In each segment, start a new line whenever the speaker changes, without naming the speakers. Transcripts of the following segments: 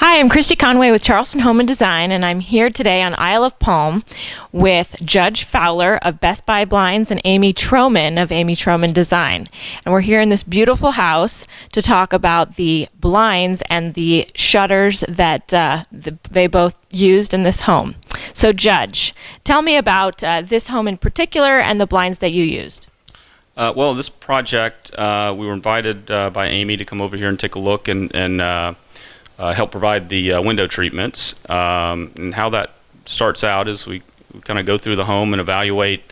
Hi, I'm Christy Conway with Charleston Home and Design, and I'm here today on Isle of Palm with Judge Fowler of Best Buy Blinds and Amy Trowman of Amy Trowman Design. And we're here in this beautiful house to talk about the blinds and the shutters that they both used in this home. So Judge, tell me about this home in particular and the blinds that you used.
Well, this project, we were invited by Amy to come over here and take a look and help provide the window treatments. And how that starts out is we kind of go through the home and evaluate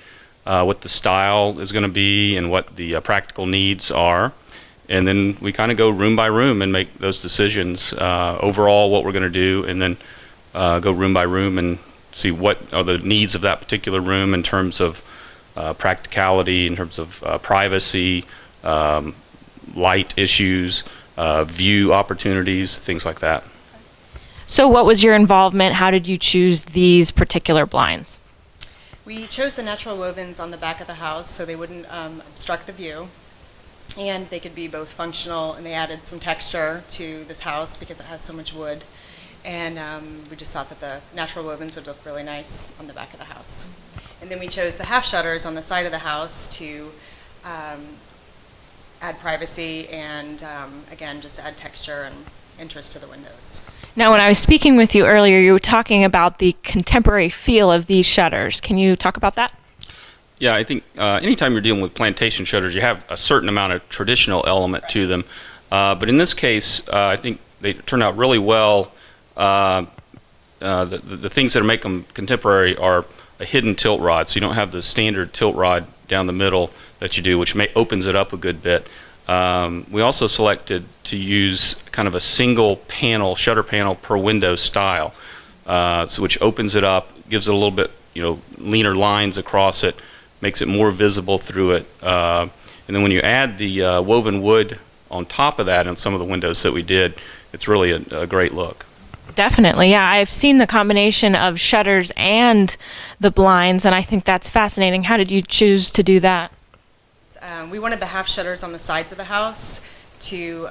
what the style is going to be and what the practical needs are. And then we kind of go room by room and make those decisions overall what we're going to do, and then go room by room and see what are the needs of that particular room in terms of practicality, in terms of privacy, light issues, view opportunities, things like that.
So what was your involvement? How did you choose these particular blinds?
We chose the natural wovens on the back of the house so they wouldn't obstruct the view, and they could be both functional, and they added some texture to this house because it has so much wood. And we just thought that the natural wovens would look really nice on the back of the house. And then we chose the half shutters on the side of the house to add privacy and, again, just add texture and interest to the windows.
Now, when I was speaking with you earlier, you were talking about the contemporary feel of these shutters. Can you talk about that?
Yeah, I think anytime you're dealing with plantation shutters, you have a certain amount of traditional element to them. But in this case, I think they turn out really well. The things that make them contemporary are a hidden tilt rod, so you don't have the standard tilt rod down the middle that you do, which opens it up a good bit. We also selected to use kind of a single panel, shutter panel per window style, which opens it up, gives it a little bit, leaner lines across it, makes it more visible through it. And then when you add the woven wood on top of that on some of the windows that we did, it's really a great look.
Definitely, yeah. I've seen the combination of shutters and the blinds, and I think that's fascinating. How did you choose to do that?
We wanted the half shutters on the sides of the house to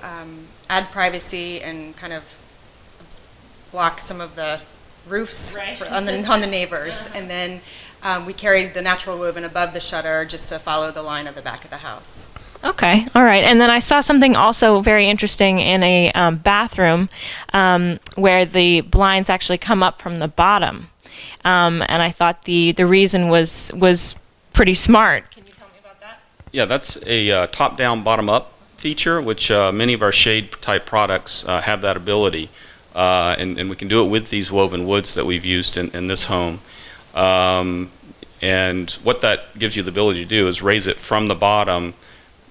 add privacy and kind of block some of the roofs on the neighbors. And then we carried the natural woven above the shutter just to follow the line of the back of the house.
Okay, all right. And then I saw something also very interesting in a bathroom where the blinds actually come up from the bottom. And I thought the reason was pretty smart. Can you tell me about that?
Yeah, that's a top-down, bottom-up feature, which many of our shade-type products have that ability. And we can do it with these woven woods that we've used in this home. And what that gives you the ability to do is raise it from the bottom,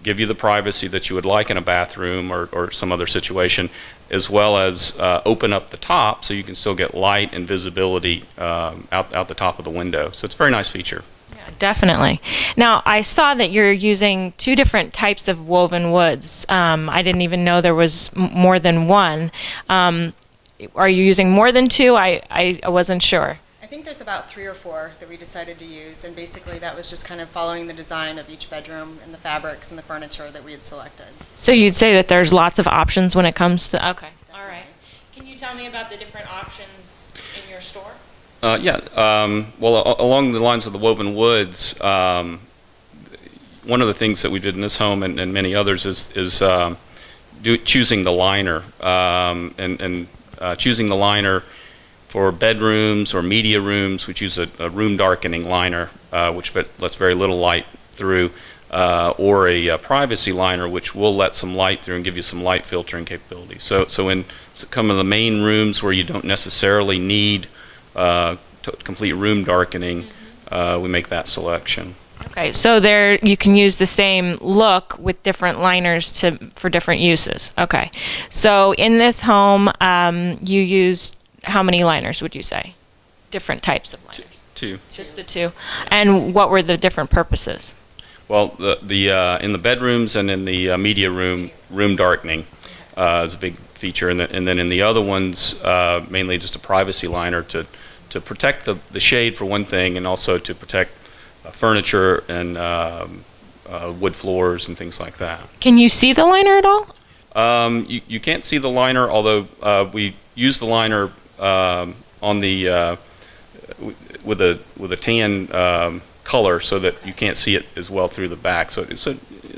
give you the privacy that you would like in a bathroom or some other situation, as well as open up the top so you can still get light and visibility out the top of the window. So it's a very nice feature.
Yeah, definitely. Now, I saw that you're using two different types of woven woods. I didn't even know there was more than one. Are you using more than two? I wasn't sure.
I think there's about 3 or 4 that we decided to use, and basically that was just kind of following the design of each bedroom and the fabrics and the furniture that we had selected.
So you'd say that there's lots of options when it comes to, okay, all right. Can you tell me about the different options in your store?
Well, along the lines of the woven woods, one of the things that we did in this home and many others is choosing the liner, and choosing the liner for bedrooms or media rooms. We choose a room darkening liner, which lets very little light through, or a privacy liner, which will let some light through and give you some light filtering capability. So in some of the main rooms where you don't necessarily need complete room darkening, we make that selection.
Okay, so there you can use the same look with different liners for different uses. Okay, so in this home, you used how many liners would you say? Different types of liners?
Two.
Just the two. And what were the different purposes?
Well, in the bedrooms and in the media room darkening is a big feature, and then in the other ones, mainly just a privacy liner to protect the shade for one thing, and also to protect furniture and wood floors and things like that.
Can you see the liner at all?
You can't see the liner, although we use the liner on the with a tan color so that you can't see it as well through the back. So it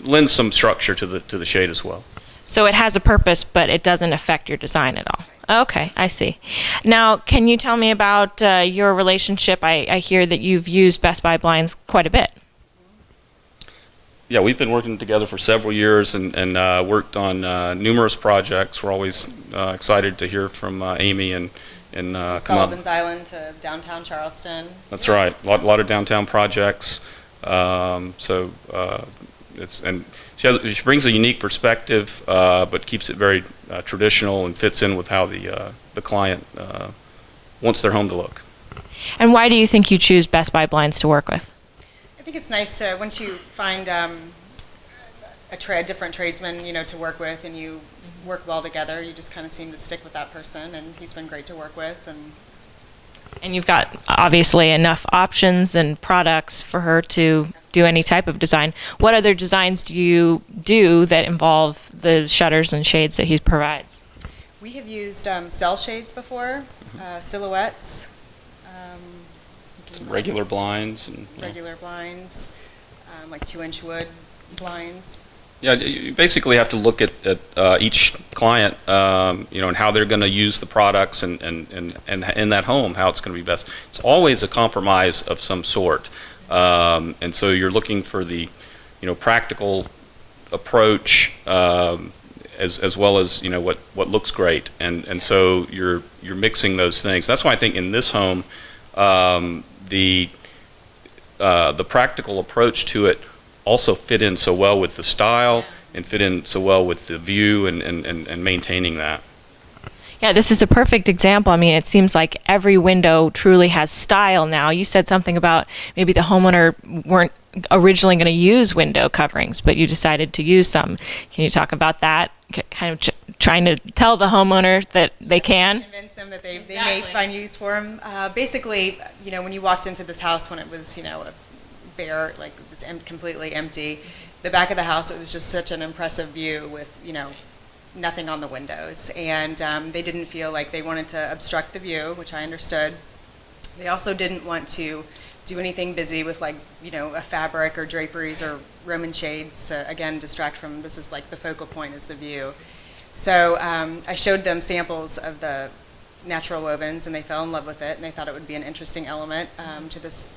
lends some structure to the shade as well.
So it has a purpose, but it doesn't affect your design at all. Okay, I see. Now, can you tell me about your relationship? I hear that you've used Best Buy blinds quite a bit.
Yeah, we've been working together for several years and worked on numerous projects. We're always excited to hear from Amy and come up.
Sullivan's Island to downtown Charleston.
That's right. A lot of downtown projects. She brings a unique perspective, but keeps it very traditional and fits in with how the client wants their home to look.
And why do you think you choose Best Buy blinds to work with?
I think it's nice to, once you find a different tradesman, to work with, and you work well together, you just kind of seem to stick with that person, and he's been great to work with.
And you've got obviously enough options and products for her to do any type of design. What other designs do you do that involve the shutters and shades that he provides?
We have used cell shades before, silhouettes,
Some regular blinds and
regular blinds, like 2-inch wood blinds.
Yeah, you basically have to look at each client, and how they're going to use the products and in that home, how it's going to be best. It's always a compromise of some sort, and so you're looking for the, practical approach as well as what looks great, and so you're mixing those things. That's why I think in this home, the practical approach to it also fit in so well with the style and fit in so well with the view and maintaining that.
Yeah, this is a perfect example. I mean, it seems like every window truly has style now. You said something about maybe the homeowner weren't originally going to use window coverings, but you decided to use some. Can you talk about that? Kind of trying to tell the homeowner that they can?
Convince them that they may find use for them. Basically, when you walked into this house when it was, bare, like it was completely empty, the back of the house, it was just such an impressive view with, nothing on the windows. And they didn't feel like they wanted to obstruct the view, which I understood. They also didn't want to do anything busy with a fabric or draperies or Roman shades to, again, distract from, this is like the focal point is the view. So I showed them samples of the natural wovens and they fell in love with it and they thought it would be an interesting element to this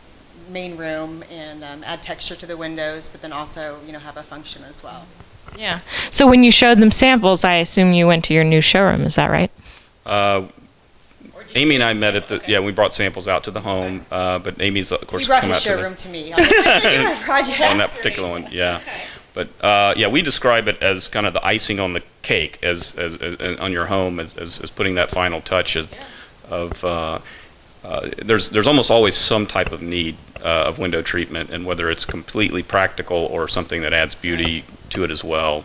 main room and add texture to the windows, but then also, have a function as well.
Yeah. So when you showed them samples, I assume you went to your new showroom. Is that right?
Amy and I met at we brought samples out to the home, but Amy's, of course,
He brought
come
his
out
showroom to me on this particular project.
on that particular one, yeah. Okay. But we describe it as kind of the icing on the cake, as on your home, as putting that final touch of there's almost always some type of need of window treatment, and whether it's completely practical or something that adds beauty to it as well,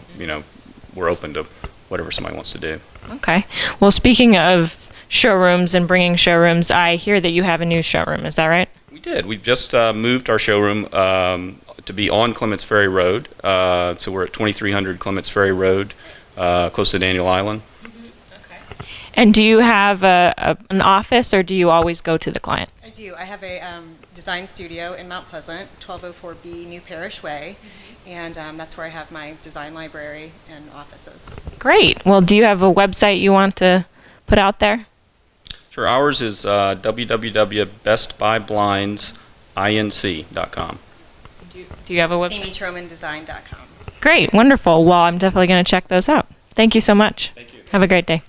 we're open to whatever somebody wants to do.
Okay. Well, speaking of showrooms and bringing showrooms, I hear that you have a new showroom. Is that right?
We did. We've just moved our showroom to be on Clements Ferry Road. So we're at 2300 Clements Ferry Road, close to Daniel Island.
Okay. And do you have an office, or do you always go to the client?
I do. I have a design studio in Mount Pleasant, 1204B New Parish Way, and that's where I have my design library and offices.
Great. Well, do you have a website you want to put out there?
Sure. Ours is www.bestbuyblinds.inc.com.
Do you have a website?
AmyTrowmanDesign.com.
Great. Wonderful. Well, I'm definitely going to check those out. Thank you so much.
Thank you.
Have a great day.